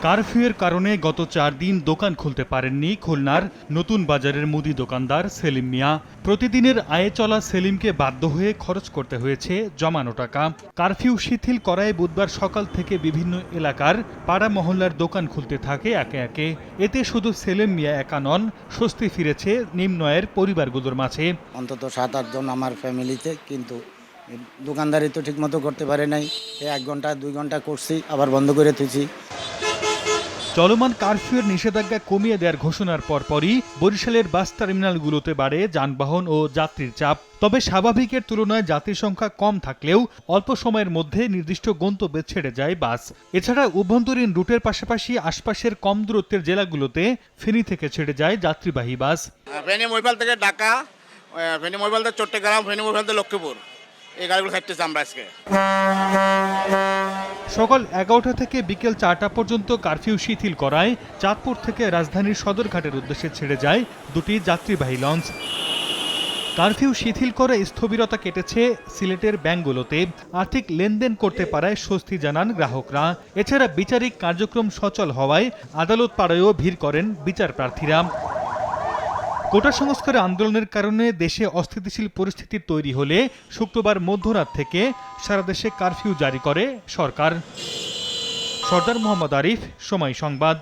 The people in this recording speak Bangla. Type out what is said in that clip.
কারফিউয়ের কারণে গত 4 দিন দোকান খুলতে পারেননি খুলনার নতুন বাজারের মুদি দোকানদার সেলিম মিয়া। প্রতিদিনের আয়ে চলা সেলিমকে বাধ্য হয়ে খরচ করতে হয়েছে জমানো টাকা। কারফিউ শিথিল করায় বুধবার সকাল থেকে বিভিন্ন এলাকার পাড়া মহল্লার দোকান খুলতে থাকে একে একে। এতে শুধু সেলিম মিয়া একা নন, স্বস্তি ফিরেছে নিম্ন আয়ের পরিবারগুলোর মাঝে। অন্তত 7-8 জন আমার ফ্যামিলিতে, কিন্তু দোকানদারি তো ঠিক মতো করতে পারে নাই। 1 ঘন্টা 2 ঘন্টা করছি, আবার বন্ধ করে তুইছি। চলমান কারফিউয়ের নিষেধাজ্ঞা কমিয়ে দেওয়ার ঘোষণার পরপরই বরিশালের বাস টার্মিনালগুলোতে বাড়ে যানবাহন ও যাত্রীর চাপ। তবে স্বাভাবিকের তুলনায় যাত্রীর সংখ্যা কম থাকলেও অল্প সময়ের মধ্যে নির্দিষ্ট গন্তব্যে ছেড়ে যায় বাস। এছাড়া অভ্যন্তরীণ রুটের পাশাপাশি আশপাশের কম দূরত্বের জেলাগুলোতে ফেনী থেকে ছেড়ে যায় যাত্রীবাহী বাস। ফেনী মহিপাল থেকে ঢাকা, ফেনী মহিপাল থেকে চট্টগ্রাম, ফেনী মহিপাল থেকে লক্ষ্মীপুর, এই গাড়িগুলো ছাড়তেছি আমরা আজকে। সকাল 11টা থেকে বিকেল 4টা পর্যন্ত কারফিউ শিথিল করায় চাঁদপুর থেকে রাজধানীর সদরঘাটের উদ্দেশ্যে ছেড়ে যায় দুটি যাত্রীবাহী লঞ্চ। কারফিউ শিথিল করে স্থবিরতা কেটেছে সিলেটের ব্যাংকগুলোতে। আর্থিক লেনদেন করতে পারায় স্বস্তি জানান গ্রাহকরা। এছাড়া বিচারিক কার্যক্রম সচল হওয়ায় আদালত পাড়ায়ও ভিড় করেন বিচার প্রার্থীরা। কোটা সংস্কার আন্দোলনের কারণে দেশে অস্থিতিশীল পরিস্থিতি তৈরি হলে শুক্রবার মধ্যরাত থেকে সারা দেশে কারফিউ জারি করে সরকার। সরদার মোহাম্মদ আরিফ, সময় সংবাদ।